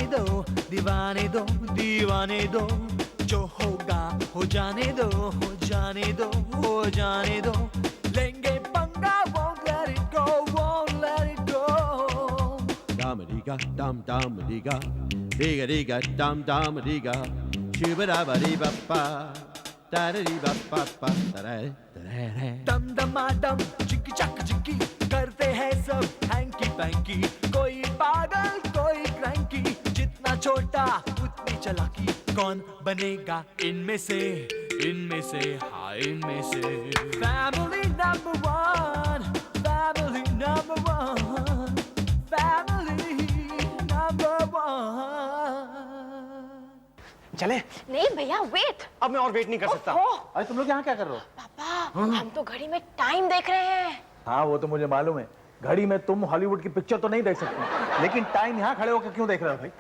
जाने दो, दीवाने दो, दीवाने दो, जो होगा हो जाने दो, हो जाने दो, हो जाने दो, लेंगे पंगा, won't let it go, won't let it go. Dam-a-dee-ga, dam-dam-a-dee-ga, dee-ga-dee-ga, dam-dam-a-dee-ga, shoo-ba-da-ba-dee-ba-ba, da-da-dee-ba-ba-ba, da-da-da-da-da. दम दमादम चिक्की चक चिक्की करते हैं सब हैंकी पैंकी, कोई पागल कोई क्रैंकी, जितना छोटा उतनी चालाकी, कौन बनेगा इनमें से, इनमें से, हाँ इनमें से. Family number one, family number one, family number one. चले? नहीं भैया वेट. अब मैं और वेट नहीं कर सकता. अरे तुम लोग यहाँ क्या कर रहे हो? पापा हम तो घड़ी में टाइम देख रहे हैं. हाँ वो तो मुझे मालूम है, घड़ी में तुम हॉलीवुड की पिक्चर तो नहीं देख सकते, लेकिन टाइम यहाँ खड़े होकर क्यों देख रहे हो भाई?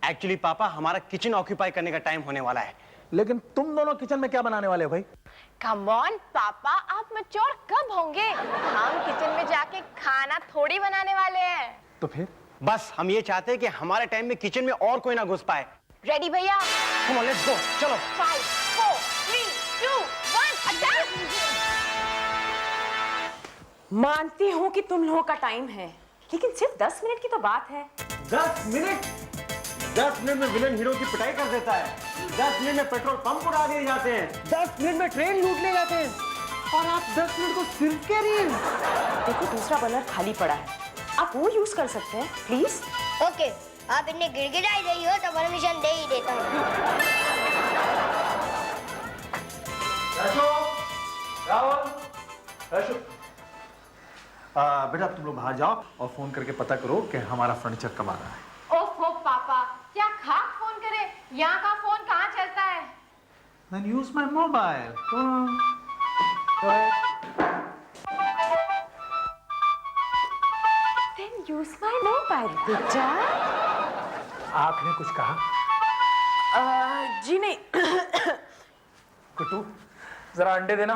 एक्चुअली पापा हमारा किचन ऑक्यूपाई करने का टाइम होने वाला है. लेकिन तुम दोनों किचन में क्या बनाने वाले हो भाई? कम ऑन पापा, आप मैच्योर कब होंगे? हम किचन में जाके खाना थोड़ी बनाने वाले हैं. तो फिर? बस हम ये चाहते हैं कि हमारे टाइम में किचन में और कोई ना घुस पाए. रेडी भैया? Come on let's go. चलो. 5 4 3 2 1 अटैक. मानती हूँ कि तुम लोगों का टाइम है, लेकिन सिर्फ 10 मिनट की तो बात है. 10 मिनट? 10 मिनट में विलन हीरो की पिटाई कर देता है. 10 मिनट में पेट्रोल पंप उड़ा दिए जाते हैं. 10 मिनट में ट्रेन लूट ले जाते हैं. और आप 10 मिनट को सिर्फ कह रही हैं. देखो दूसरा बर्नर खाली पड़ा है, आप वो यूज कर सकते हैं प्लीज. ओके, आप इतने गिड़गिड़ाई रही हो तो परमिशन दे ही देता हूँ. बेटा तुम लोग बाहर जाओ और फोन करके पता करो कि हमारा फर्नीचर कब आ रहा है. ओफो पापा, क्या खाक फोन करे? यहाँ का फोन कहाँ चलता है? Then use my mobile. Then use my mobile, बेटा. आपने कुछ कहा? जी नहीं. कुट्टू जरा अंडे देना.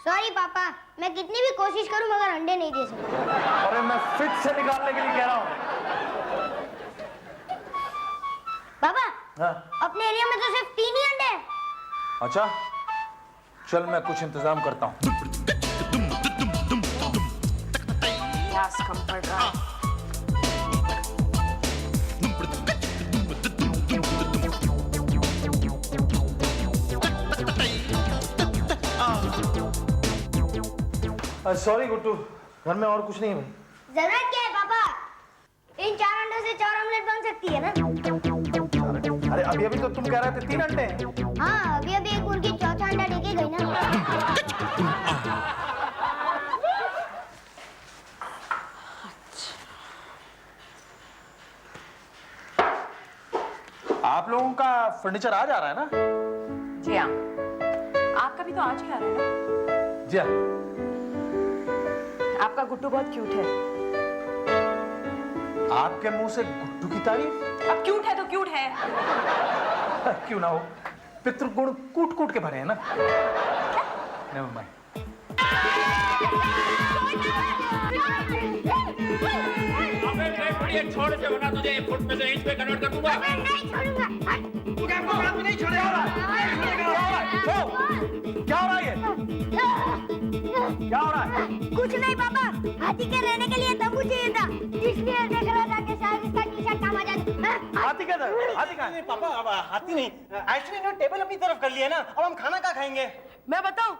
सॉरी पापा, मैं कितनी भी कोशिश करूं मगर अंडे नहीं दे सकता. अरे मैं फिट से निकालने के लिए कह रहा हूँ. पापा हाँ? अपने एरिया में तो सिर्फ 3 ही अंडे हैं. अच्छा चल मैं कुछ इंतजाम करता हूँ. गैस कम पड़ रहा है. सॉरी गुट्टू, घर में और कुछ नहीं है भाई. जरूरत क्या है पापा? इन 4 अंडों से 4 ऑमलेट बन सकती है ना. अरे अभी अभी तो तुम कह रहे थे 3 अंडे हैं. हाँ अभी अभी एक मुर्गी चौथा अंडा देके गई ना. आप लोगों का फर्नीचर आज आ रहा है ना? जी हाँ, आपका भी तो आज ही आ रहा है ना? जी हाँ. आपका गुड्डू बहुत क्यूट है. आपके मुंह से गुड्डू की तारीफ? अब क्यूट है तो क्यूट है. क्यों ना हो, पितृगुण कूट कूट के भरे हैं ना. Never mind. छोड़ से बना तुझे फुट में से इंच पे कन्वर्ट कर दूंगा. नहीं छोड़ूंगा. नहीं छोड़ेगा. क्या हो रहा है? क्या हो रहा है? कुछ नहीं पापा, हाथी के रहने के लिए तंबू चाहिए था, इसलिए देख रहा था कि शायद इसका टी-शर्ट काम आ जाए. हाथी का दर, हाथी का. नहीं पापा, अब हाथी नहीं. एक्चुअली इन्होंने टेबल अपनी तरफ कर लिया ना. अब हम खाना क्या खाएंगे? मैं बताऊं,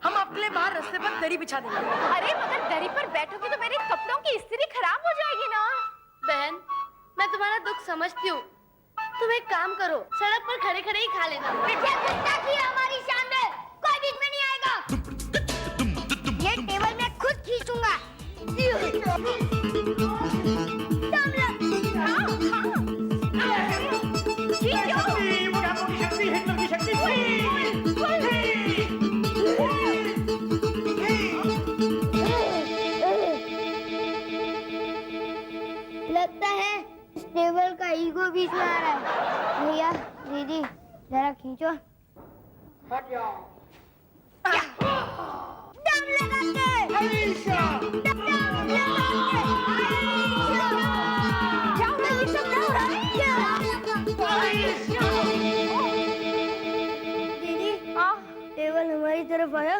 हम आपके लिए बाहर रास्ते पर दरी बिछा देंगे. अरे मगर दरी पर बैठोगे तो मेरे कपड़ों की इस्त्री खराब हो जाएगी ना. बहन, मैं तुम्हारा दुख समझती हूँ. तुम एक काम करो, सड़क पर खड़े खड़े ही खा लेना. बेटा गुस्ताखी है हमारी शान में, कोई बीच में नहीं आएगा. ये टेबल मैं खुद खींचूंगा. लगता है इस टेबल का ईगो बीच में आ रहा है. भैया दीदी जरा खींचो. हट जाओ. दम लगा के. अलीशा. दम लगा के. अलीशा. क्या हो रहा है? ये सब क्या हो रहा है? तरफ आया?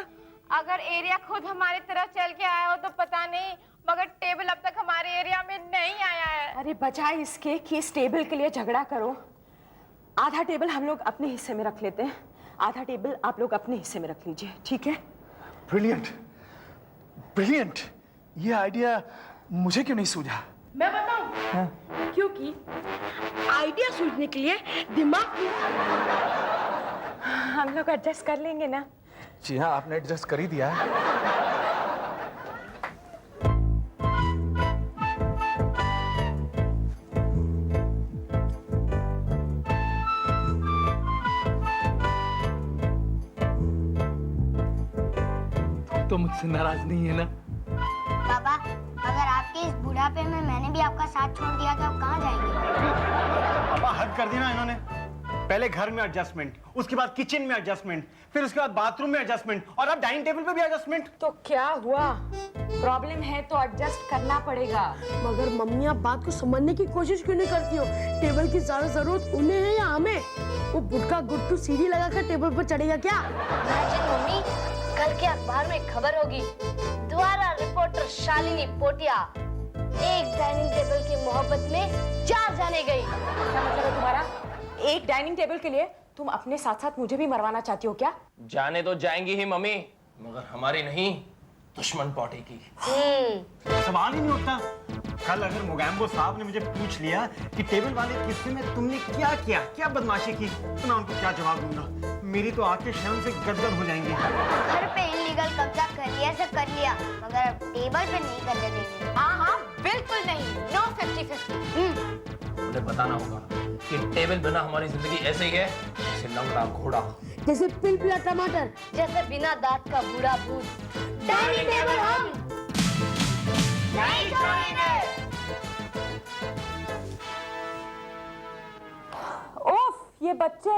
अगर एरिया खुद हमारी तरफ चल के आया हो तो पता नहीं, मगर टेबल अब तक हमारे एरिया में नहीं आया है। अरे बजाय इसके कि इस टेबल के लिए झगड़ा करो, आधा टेबल हम लोग अपने हिस्से में रख लेते हैं, आधा टेबल आप लोग अपने हिस्से में रख लीजिए, ठीक है? Brilliant, brilliant. ये आइडिया मुझे क्यों नहीं सूझा? मैं बताऊं? क्योंकि आइडिया सूझने के लिए दिमाग हम लोग एडजस्ट कर लेंगे ना। जी हाँ, आपने एडजस्ट कर ही दिया है। तो मुझसे नाराज नहीं है ना? पापा, अगर आपके इस बुढ़ापे में मैंने भी आपका साथ छोड़ दिया तो आप कहाँ जाएंगे? पापा हद कर दी ना इन्होंने। पहले घर में एडजस्टमेंट, उसके बाद किचन में एडजस्टमेंट, फिर उसके बाद बाथरूम में एडजस्टमेंट, और अब डाइनिंग टेबल पे भी एडजस्टमेंट। तो क्या हुआ? प्रॉब्लम है तो एडजस्ट करना पड़ेगा। मगर मम्मी आप बात को समझने की कोशिश क्यों नहीं करती हो? टेबल की ज्यादा जरूरत उन्हें है या हमें? वो बुढ़का गुड्डू सीढ़ी लगाकर टेबल पर चढ़ेगा क्या? मम्मी, कल के अखबार में खबर होगी, द्वारा रिपोर्टर शालिनी पोटिया एक डाइनिंग टेबल की मोहब्बत में 4 जाने गई। क्या मतलब है तुम्हारा? एक डाइनिंग टेबल के लिए तुम अपने साथ साथ मुझे भी मरवाना चाहती हो क्या? जाने तो जाएंगी ही मम्मी, मगर हमारी नहीं, दुश्मन पार्टी की। सवाल ही नहीं उठता। कल अगर मोगैम्बो साहब ने मुझे पूछ लिया कि टेबल वाले किस्से में तुमने क्या किया, क्या बदमाशी की, तो मैं उनको क्या जवाब दूंगा? मेरी तो आंखें शर्म से गदगद हो जाएंगी। घर पे इलीगल कब्जा कर लिया से कर लिया, मगर अब टेबल पे नहीं करने देंगे। हाँ, बिल्कुल नहीं। नो 50-50। उन्हें बताना होगा कि टेबल बिना हमारी जिंदगी ऐसे ही है जैसे लंगड़ा घोड़ा, जैसे पिलपिला टमाटर, जैसे बिना दांत का बूढ़ा भूत। डाइनिंग टेबल हम नहीं छोड़ेंगे। ओफ, ये बच्चे।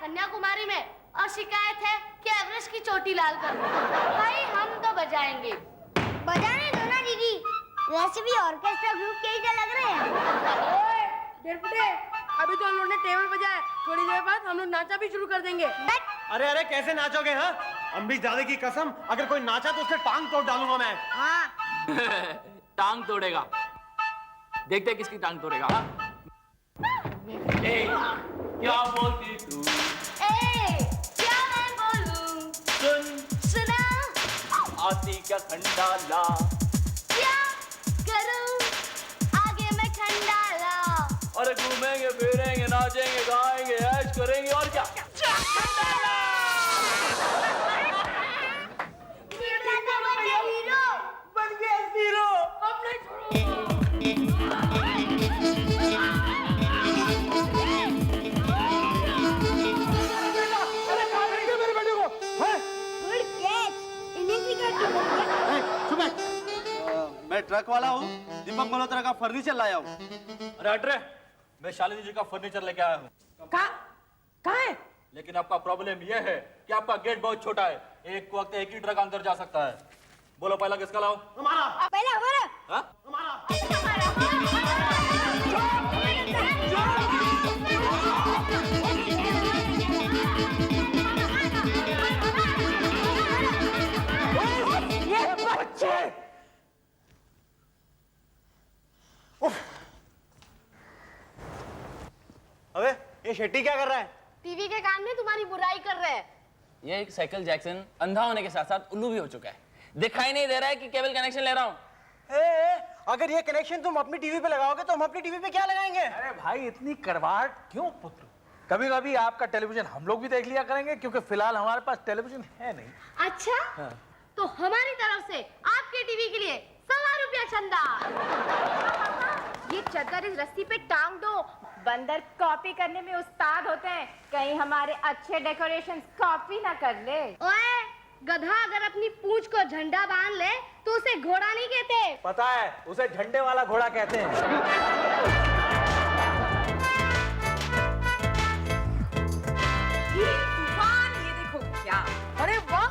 कन्याकुमारी में और शिकायत है कि एवरेस्ट की चोटी लाल कर दो। भाई हम तो बजाएंगे। बजाने दो ना दीदी। वैसे भी ऑर्केस्ट्रा ग्रुप के ही तो लग रहे हैं। डेढ़पुटे, अभी तो हम लोग ने टेबल बजाया, थोड़ी देर बाद हम लोग नाचा भी शुरू कर देंगे। अरे अरे कैसे नाचोगे? हाँ, अम्बी दादे की कसम, अगर कोई नाचा तो उसके टांग तोड़ डालूंगा मैं। हाँ। टांग तोड़ेगा, देखते हैं किसकी टांग तोड़ेगा। हाँ? क्या बोलती तू? क्या मैं बोलूं? सुन सुना आती क्या खंडाला, क्या करूं आगे मैं खंडाला। और घूमेंगे फिरेंगे नाचेंगे गाएंगे ऐश करेंगे और क्या। मैं ट्रक वाला हूँ, दीपक मल्होत्रा का फर्नीचर लाया हूँ। अरे हट रे, मैं शालिनी जी का फर्नीचर लेके आया हूँ। कहाँ है? लेकिन आपका प्रॉब्लम यह है कि आपका गेट बहुत छोटा है, एक वक्त एक ही ट्रक अंदर जा सकता है। बोलो पहला किसका लाऊं? हमारा। पहले हमारा। हाँ? अबे ये शेट्टी क्या कर रहा है? टीवी के कान में तुम्हारी बुराई कर रहे हैं। ये एक साइकिल जैक्सन अंधा होने के साथ साथ उल्लू भी हो चुका है, दिखाई नहीं दे रहा है कि केबल कनेक्शन ले रहा हूँ। अगर ये कनेक्शन तुम अपनी टीवी पे लगाओगे तो हम अपनी टीवी पे क्या लगाएंगे? अरे भाई इतनी करवाहट क्यों पुत्र? कभी कभी आपका टेलीविजन हम लोग भी देख लिया करेंगे, क्योंकि फिलहाल हमारे पास टेलीविजन है नहीं। अच्छा तो हमारी तरफ से आपके टीवी के लिए 100 रुपया चंदा। ये चद्दर इस रस्सी पे टांग दो, बंदर कॉपी करने में उस्ताद होते हैं, कहीं हमारे अच्छे डेकोरेशन कॉपी ना कर ले। ओए गधा अगर अपनी पूंछ को झंडा बांध ले तो उसे घोड़ा नहीं कहते। पता है, उसे झंडे वाला घोड़ा कहते हैं। ये देखो क्या। अरे वाह,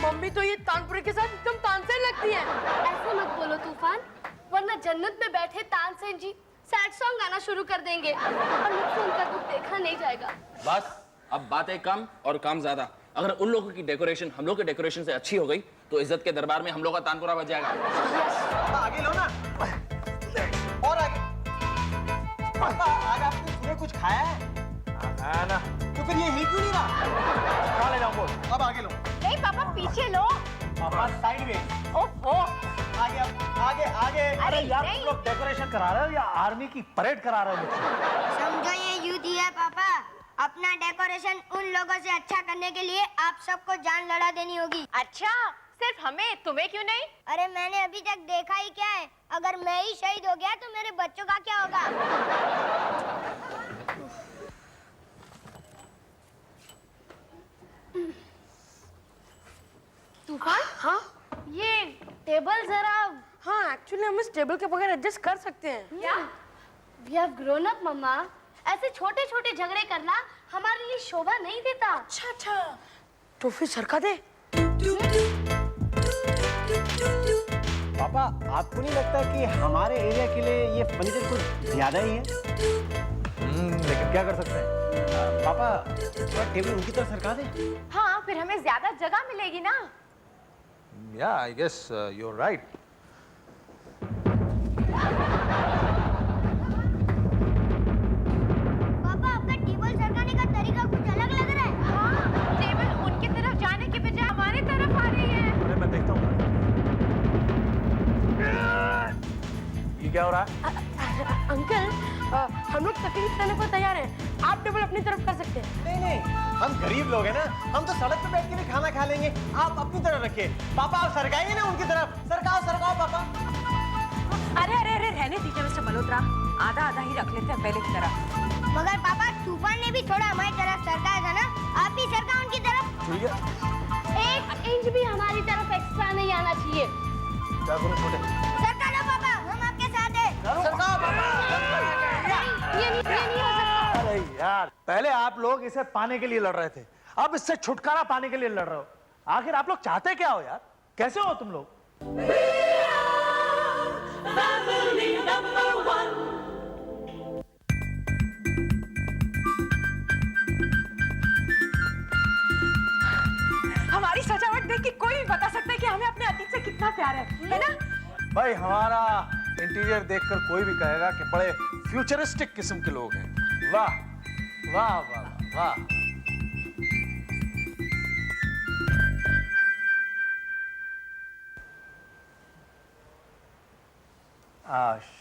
मम्मी तो ये तानपुरे के साथ एकदम तानसेन लगती है। ऐसे मत बोलो तूफान, वरना जन्नत में बैठे तानसेन जी सैड सॉन्ग गाना शुरू कर देंगे और मुझसे उनका दुख देखा नहीं जाएगा। बस अब बातें कम और काम ज्यादा। अगर उन लोगों की डेकोरेशन हम लोग के डेकोरेशन से अच्छी हो गई तो इज्जत के दरबार में हम लोग का तानपुरा बच जाएगा। आगे लो ना, और आगे। पापा आज आपने सुबह कुछ खाया है? है ना? तो फिर ये हिल क्यों नहीं रहा? खा ले जाओ बोल। अब आगे लो। नहीं पापा पीछे लो। पापा साइड में। ओहो आगे आगे आगे। अरे यार तुम लोग डेकोरेशन करा रहे हो या आर्मी की परेड करा रहे हो मुझसे? समझो ये युद्ध ही है पापा। अपना डेकोरेशन उन लोगों से अच्छा करने के लिए आप सबको जान लड़ा देनी होगी। अच्छा, सिर्फ हमें, तुम्हें क्यों नहीं? अरे मैंने अभी तक देखा ही क्या है, अगर मैं ही शहीद हो गया तो मेरे बच्चों का क्या होगा? तूफान हाँ ये टेबल जरा। हाँ, एक्चुअली हम इस टेबल के बगैर एडजस्ट कर सकते हैं। क्या? We have grown up, मम्मा। ऐसे छोटे छोटे झगड़े करना हमारे लिए शोभा नहीं देता। अच्छा, तो फिर सरका दे। पापा आपको नहीं लगता कि हमारे एरिया के लिए ये फर्नीचर कुछ ज्यादा ही है? लेकिन क्या कर सकते हैं? पापा थोड़ा टेबल उनकी तरफ सरका दे। हाँ, फिर हमें ज्यादा जगह मिलेगी ना। Yeah, I guess you're right. पापा आपका टेबल सरकाने का तरीका कुछ अलग लग रहा है। हाँ, टेबल उनकी तरफ जाने के बजाय हमारी तरफ आ रही है। अरे मैं देखता हूँ। ये क्या हो रहा है? अंकल, हम लोग तकलीफ देने को तैयार हैं। आप टेबल अपनी तरफ कर सकते हैं। नहीं नहीं, हम गरीब लोग हैं ना, हम तो सड़क पे बैठ के भी खाना खा लेंगे। आप अपनी तरफ रखिए। पापा आप सरकाइए ना उनकी तरफ। सरकाओ सरकाओ पापा। अरे अरे अरे, रहने दीजिए मिस्टर मल्होत्रा, आधा आधा ही रख लेते हैं पहले की तरह। मगर पापा तूफान ने भी थोड़ा हमारी तरफ सरकाया था ना, आप भी सरका उनकी तरफ। 1 इंच भी हमारी तरफ एक्स्ट्रा नहीं आना चाहिए। क्या करूं छोटे? सरका लो पापा, हम आपके साथ हैं। सरकाओ पापा। ये नहीं हो सकता। अरे यार, पहले आप लोग इसे पाने के लिए लड़ रहे थे, अब इससे छुटकारा पाने के लिए लड़ रहे हो। आखिर आप लोग चाहते क्या हो यार? कैसे हो तुम लोग? हमारी सजावट देख के कोई भी बता सकता है कि हमें अपने अतीत से कितना प्यार है ना? भाई हमारा इंटीरियर देखकर कोई भी कहेगा कि बड़े फ्यूचरिस्टिक किस्म के लोग हैं। वाह वाह वाह वाह।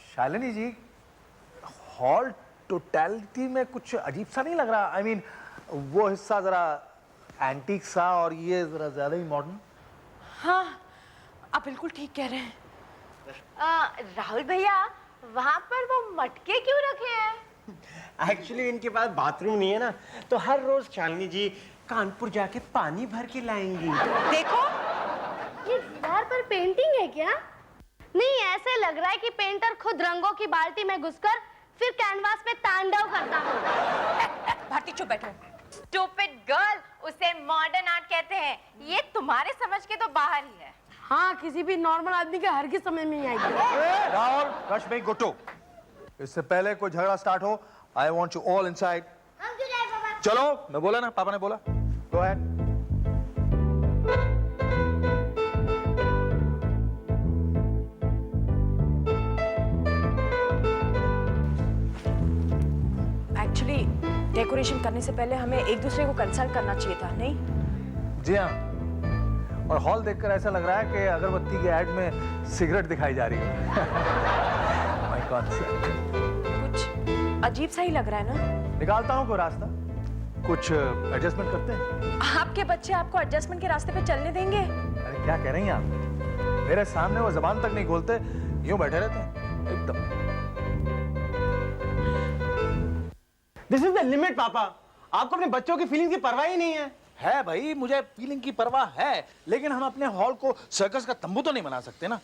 शालिनी जी, हॉल टोटलिटी में कुछ अजीब सा नहीं लग रहा? आई मीन वो हिस्सा जरा एंटीक सा और ये जरा ज्यादा ही मॉडर्न। हाँ, आप बिल्कुल ठीक कह रहे हैं। राहुल भैया, वहाँ पर वो मटके क्यों रखे हैं? एक्चुअली इनके पास बाथरूम नहीं है ना, तो हर रोज शालिनी जी कानपुर जाके पानी भर के लाएंगी। देखो, ये दीवार पर पेंटिंग है क्या? नहीं, ऐसे लग रहा है कि पेंटर खुद रंगों की बाल्टी में घुसकर फिर कैनवास पे तांडव करता हो। भारती चुप बैठो। स्टूपिड गर्ल, उसे मॉडर्न आर्ट कहते हैं। ये तुम्हारे समझ के तो बाहर ही है। हाँ, किसी भी नॉर्मल आदमी के हर की समझ में नहीं आएगी। राहुल, रश में गुट्टू, इससे पहले कोई झगड़ा स्टार्ट हो, I want you all inside. हम क्यों जाए पापा? चलो, मैं बोला ना, पापा ने बोला। Go ahead. एक्चुअली डेकोरेशन करने से पहले हमें एक दूसरे को कंसल्ट करना चाहिए था, नहीं? जी हाँ, और हॉल देखकर ऐसा लग रहा है कि अगरबत्ती के ऐड में सिगरेट दिखाई जा रही है। माय कॉन्सेप्ट कुछ अजीब सा ही लग रहा है ना? निकालता हूँ कोई रास्ता, कुछ एडजस्टमेंट करते हैं। आपके बच्चे आपको एडजस्टमेंट के रास्ते पे चलने देंगे? अरे क्या कह रही हैं आप? मेरे सामने वो जबान तक नहीं खोलते, यूं बैठे रहते हैं एकदम। दिस इज द लिमिट पापा। आपको अपने बच्चों की फीलिंग की परवाह ही नहीं है भाई, मुझे फीलिंग की परवाह है, लेकिन हम अपने हॉल को सर्कस का तंबू तो नहीं बना सकते ना।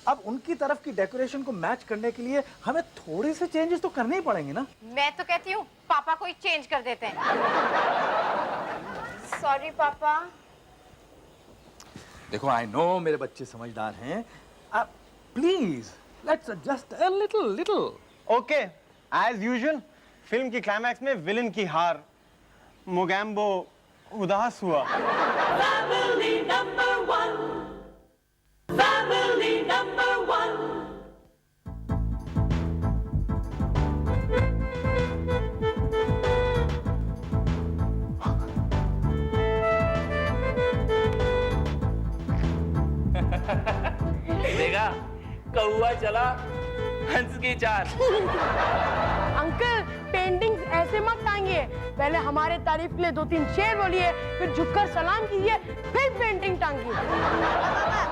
अब उनकी तरफ की डेकोरेशन को मैच करने के लिए हमें थोड़े से चेंजेस तो करने ही पड़ेंगे ना। मैं तो कहती हूँ पापा को ही चेंज कर देते हैं। सॉरी पापा। देखो, आई नो मेरे बच्चे समझदार हैं, please let's adjust a little. Okay, as usual film की क्लाइमैक्स में विलन की हार, मोगैम्बो उदास हुआ। देखा, कौआ चला हंस की चाल। अंकल, पेंटिंग्स ऐसे मत टांगिए। पहले हमारे तारीफ के लिए 2-3 शेर बोलिए, फिर झुककर सलाम कीजिए, फिर पेंटिंग टांगिए। पापा,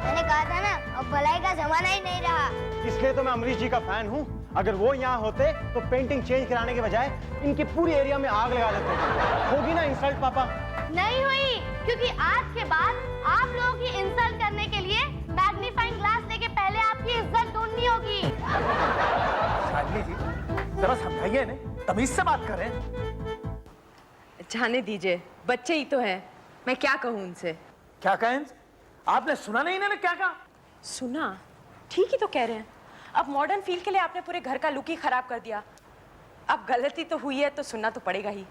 मैंने कहा था ना, अब भलाई का जमाना ही नहीं रहा। इसलिए तो मैं अमरीश जी का फैन हूँ। अगर वो यहाँ होते तो पेंटिंग चेंज कराने के बजाय इनके पूरी एरिया में आग लगा देते। होगी ना इंसल्ट पापा? नहीं हुई, क्योंकि आज के बाद आप लोगों की इंसल्ट करने के लिए मैग्नीफाइंग ग्लास लेके पहले आपकी इज्जत ढूंढनी होगी। शालिनी जी, जरा समझाइए ना, तमीज से बात करें। जाने दीजिए, बच्चे ही तो हैं। मैं क्या कहूँ उनसे? क्या कहें? आपने सुना नहीं इन्होंने क्या कहा? सुना? ठीक ही तो कह रहे हैं। अब मॉडर्न फील के लिए आपने पूरे घर का लुक ही खराब कर दिया। अब गलती तो हुई है तो सुनना तो पड़ेगा ही।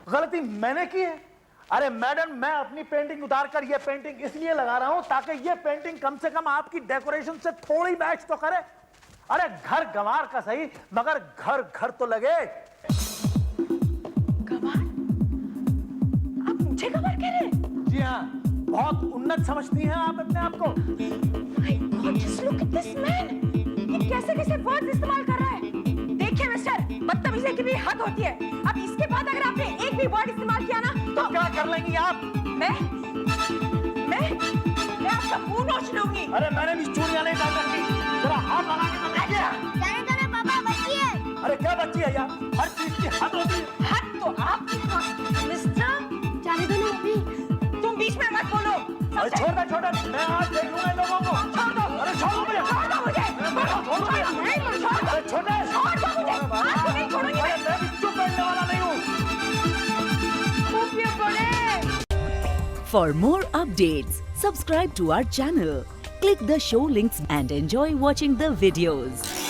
गलती मैंने की है? अरे मैडम, मैं अपनी पेंटिंग उतार कर ये पेंटिंग इसलिए लगा रहा हूं ताकि ये पेंटिंग कम से कम आपकी डेकोरेशन से थोड़ी मैच तो करे। अरे घर गंवार का सही, मगर घर घर तो लगे। गंवार? आप मुझे गंवार कह रहे हैं? जी हाँ, बहुत उन्नत समझती हैं आप अपने आप को। My God, just look at this man. ये कैसे वर्ड्स इस्तेमाल कर रहा है? देखिए मिस्टर, बदतमीजी की भी हद होती है। अब इसके बाद अगर आपने एक भी वर्ड इस्तेमाल किया ना तो क्या कर लेंगी आप? मैं आपका मुंह नोच लूंगी। अरे मैंने भी चूड़ियां नहीं डाल रखी, जरा हाथ लगा के तो देखिए। जाने दो ना पापा, बच्ची है। अरे क्या बच्ची है यार, हर चीज की हद होती है। हद तो आपकी। मिस्टर, जाने दो ना मम्मी। तुम बीच में मत बोलो। अरे छोड़ दे, मैं आज देख लूंगा इन लोगों को। छोड़ दो। अरे छोड़ दो मुझे। छोड़ दो मुझे। छोड़ दो मुझे। छोड़ दो। अरे छोड़ दे। छोड़ दो मुझे। आज तो नहीं छोड़ूंगी मैं। मैं भी चुप बैठने वाला नहीं हूँ। खूब ये बड़े। For more updates, subscribe to our channel, Click the show links and enjoy watching the videos.